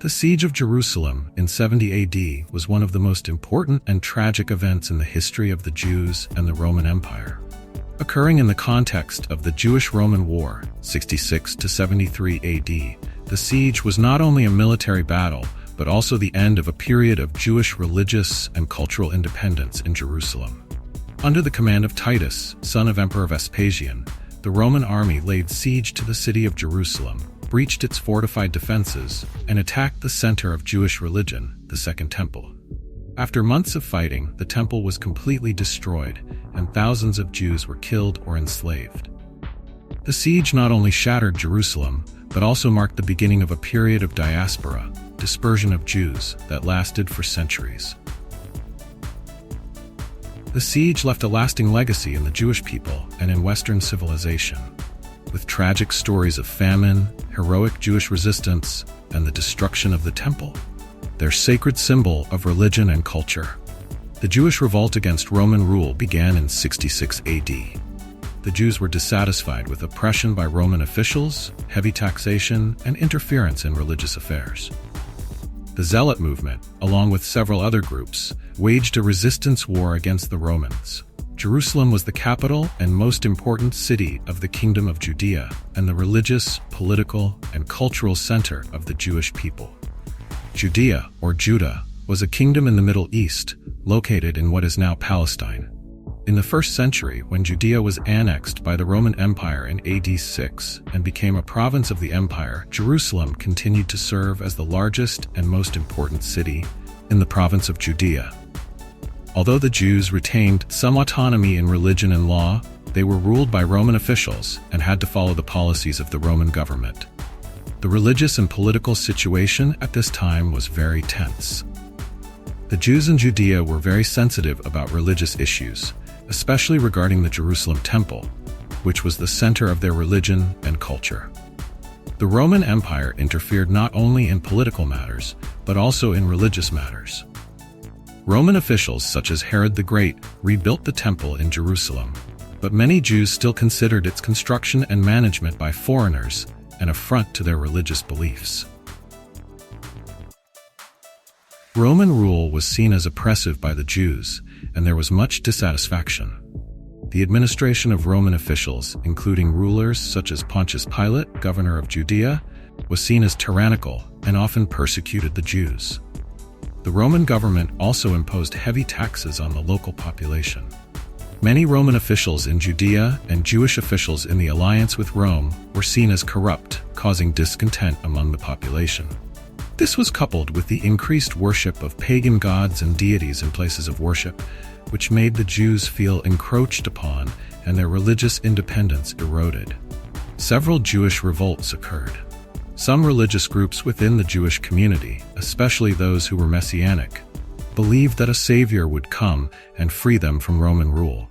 The siege of Jerusalem in 70 AD was one of the most important and tragic events in the history of the Jews and the Roman Empire. Occurring in the context of the Jewish-Roman War, 66 to 73 AD, the siege was not only a military battle, but also the end of a period of Jewish religious and cultural independence in Jerusalem. Under the command of Titus, son of Emperor Vespasian, the Roman army laid siege to the city of Jerusalem, breached its fortified defenses, and attacked the center of Jewish religion, the Second Temple. After months of fighting, the temple was completely destroyed, and thousands of Jews were killed or enslaved. The siege not only shattered Jerusalem, but also marked the beginning of a period of diaspora, dispersion of Jews, that lasted for centuries. The siege left a lasting legacy in the Jewish people and in Western civilization, with tragic stories of famine, heroic Jewish resistance, and the destruction of the temple, their sacred symbol of religion and culture. The Jewish revolt against Roman rule began in 66 AD. The Jews were dissatisfied with oppression by Roman officials, heavy taxation, and interference in religious affairs. The Zealot movement, along with several other groups, waged a resistance war against the Romans. Jerusalem was the capital and most important city of the Kingdom of Judea and the religious, political, and cultural center of the Jewish people. Judea, or Judah, was a kingdom in the Middle East, located in what is now Palestine. In the 1st century, when Judea was annexed by the Roman Empire in AD 6 and became a province of the empire, Jerusalem continued to serve as the largest and most important city in the province of Judea. Although the Jews retained some autonomy in religion and law, they were ruled by Roman officials and had to follow the policies of the Roman government. The religious and political situation at this time was very tense. The Jews in Judea were very sensitive about religious issues, especially regarding the Jerusalem temple, which was the center of their religion and culture. The Roman Empire interfered not only in political matters, but also in religious matters. Roman officials such as Herod the Great rebuilt the temple in Jerusalem, but many Jews still considered its construction and management by foreigners an affront to their religious beliefs. Roman rule was seen as oppressive by the Jews, and there was much dissatisfaction. The administration of Roman officials, including rulers such as Pontius Pilate, governor of Judea, was seen as tyrannical and often persecuted the Jews. The Roman government also imposed heavy taxes on the local population. Many Roman officials in Judea and Jewish officials in the alliance with Rome were seen as corrupt, causing discontent among the population. This was coupled with the increased worship of pagan gods and deities in places of worship, which made the Jews feel encroached upon and their religious independence eroded. Several Jewish revolts occurred. Some religious groups within the Jewish community, especially those who were messianic, believed that a savior would come and free them from Roman rule.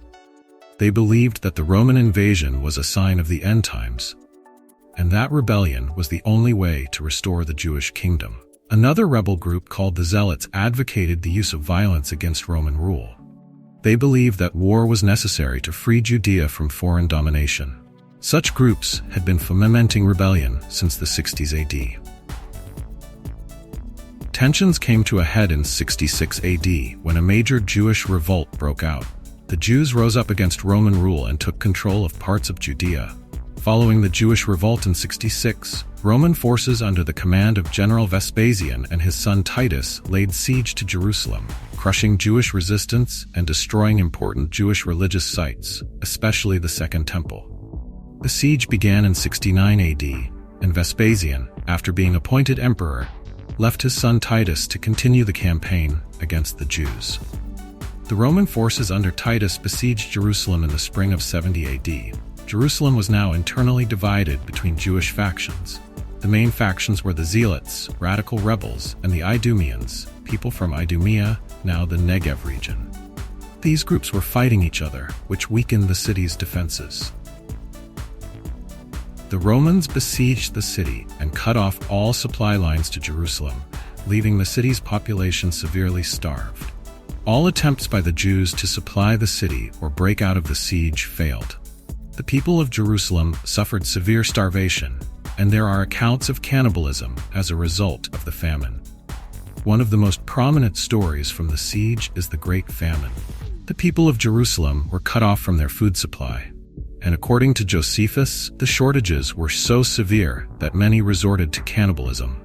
They believed that the Roman invasion was a sign of the end times, and that rebellion was the only way to restore the Jewish kingdom. Another rebel group called the Zealots advocated the use of violence against Roman rule. They believed that war was necessary to free Judea from foreign domination. Such groups had been fomenting rebellion since the 60s AD. Tensions came to a head in 66 AD when a major Jewish revolt broke out. The Jews rose up against Roman rule and took control of parts of Judea. Following the Jewish revolt in 66, Roman forces under the command of General Vespasian and his son Titus laid siege to Jerusalem, crushing Jewish resistance and destroying important Jewish religious sites, especially the Second Temple. The siege began in 69 AD, and Vespasian, after being appointed emperor, left his son Titus to continue the campaign against the Jews. The Roman forces under Titus besieged Jerusalem in the spring of 70 AD. Jerusalem was now internally divided between Jewish factions. The main factions were the Zealots, radical rebels, and the Idumeans, people from Idumea, now the Negev region. These groups were fighting each other, which weakened the city's defenses. The Romans besieged the city and cut off all supply lines to Jerusalem, leaving the city's population severely starved. All attempts by the Jews to supply the city or break out of the siege failed. The people of Jerusalem suffered severe starvation, and there are accounts of cannibalism as a result of the famine. One of the most prominent stories from the siege is the Great Famine. The people of Jerusalem were cut off from their food supply, and according to Josephus, the shortages were so severe that many resorted to cannibalism.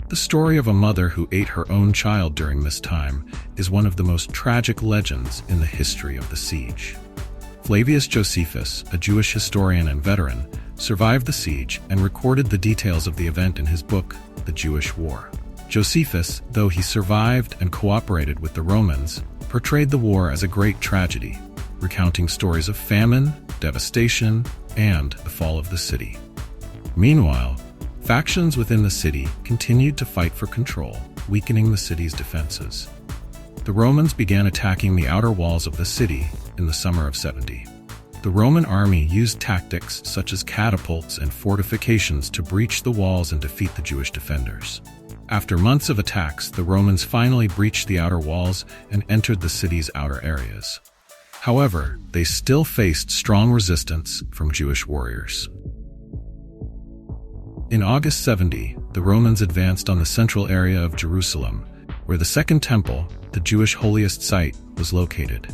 The story of a mother who ate her own child during this time is one of the most tragic legends in the history of the siege. Flavius Josephus, a Jewish historian and veteran, survived the siege and recorded the details of the event in his book, The Jewish War. Josephus, though he survived and cooperated with the Romans, portrayed the war as a great tragedy, recounting stories of famine, devastation, and the fall of the city. Meanwhile, factions within the city continued to fight for control, weakening the city's defenses. The Romans began attacking the outer walls of the city in the summer of 70. The Roman army used tactics such as catapults and fortifications to breach the walls and defeat the Jewish defenders. After months of attacks, the Romans finally breached the outer walls and entered the city's outer areas. However, they still faced strong resistance from Jewish warriors. In August 70, the Romans advanced on the central area of Jerusalem, where the Second Temple, the Jewish holiest site, was located.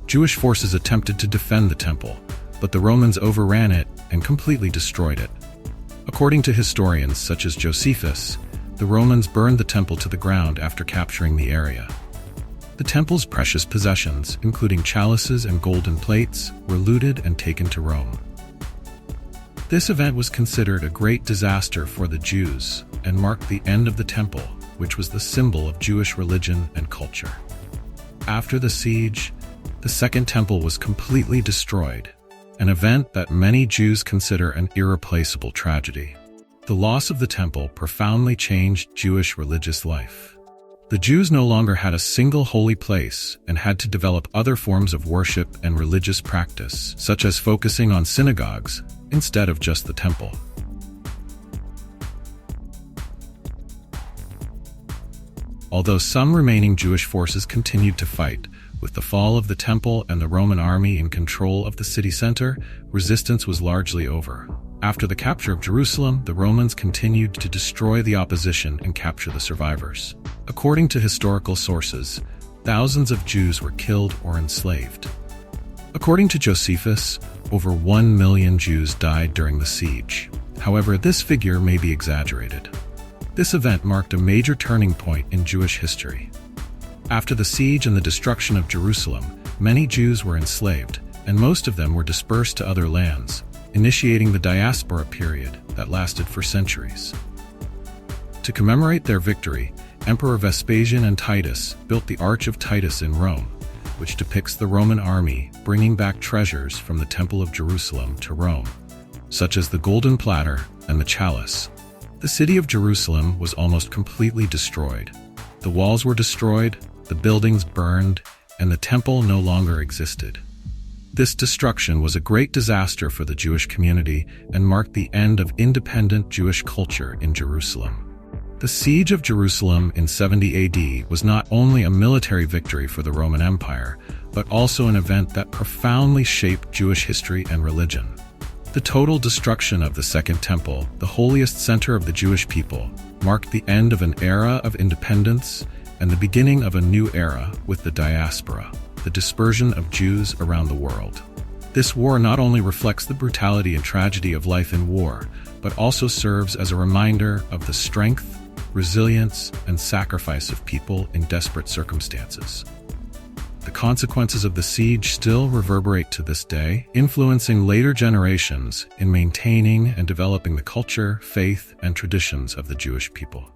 Jewish forces attempted to defend the temple, but the Romans overran it and completely destroyed it. According to historians such as Josephus, the Romans burned the temple to the ground after capturing the area. The temple's precious possessions, including chalices and golden plates, were looted and taken to Rome. This event was considered a great disaster for the Jews and marked the end of the temple, which was the symbol of Jewish religion and culture. After the siege, the Second Temple was completely destroyed, an event that many Jews consider an irreplaceable tragedy. The loss of the temple profoundly changed Jewish religious life. The Jews no longer had a single holy place and had to develop other forms of worship and religious practice, such as focusing on synagogues instead of just the temple. Although some remaining Jewish forces continued to fight, with the fall of the temple and the Roman army in control of the city center, resistance was largely over. After the capture of Jerusalem, the Romans continued to destroy the opposition and capture the survivors. According to historical sources, thousands of Jews were killed or enslaved. According to Josephus, over 1 million Jews died during the siege. However, this figure may be exaggerated. This event marked a major turning point in Jewish history. After the siege and the destruction of Jerusalem, many Jews were enslaved, and most of them were dispersed to other lands, initiating the Diaspora period that lasted for centuries. To commemorate their victory, Emperor Vespasian and Titus built the Arch of Titus in Rome, which depicts the Roman army bringing back treasures from the Temple of Jerusalem to Rome, such as the golden platter and the chalice. The city of Jerusalem was almost completely destroyed. The walls were destroyed, the buildings burned, and the temple no longer existed. This destruction was a great disaster for the Jewish community and marked the end of independent Jewish culture in Jerusalem. The siege of Jerusalem in 70 AD was not only a military victory for the Roman Empire, but also an event that profoundly shaped Jewish history and religion. The total destruction of the Second Temple, the holiest center of the Jewish people, marked the end of an era of independence and the beginning of a new era with the Diaspora, the dispersion of Jews around the world. This war not only reflects the brutality and tragedy of life in war, but also serves as a reminder of the strength, resilience, and sacrifice of people in desperate circumstances. The consequences of the siege still reverberate to this day, influencing later generations in maintaining and developing the culture, faith, and traditions of the Jewish people.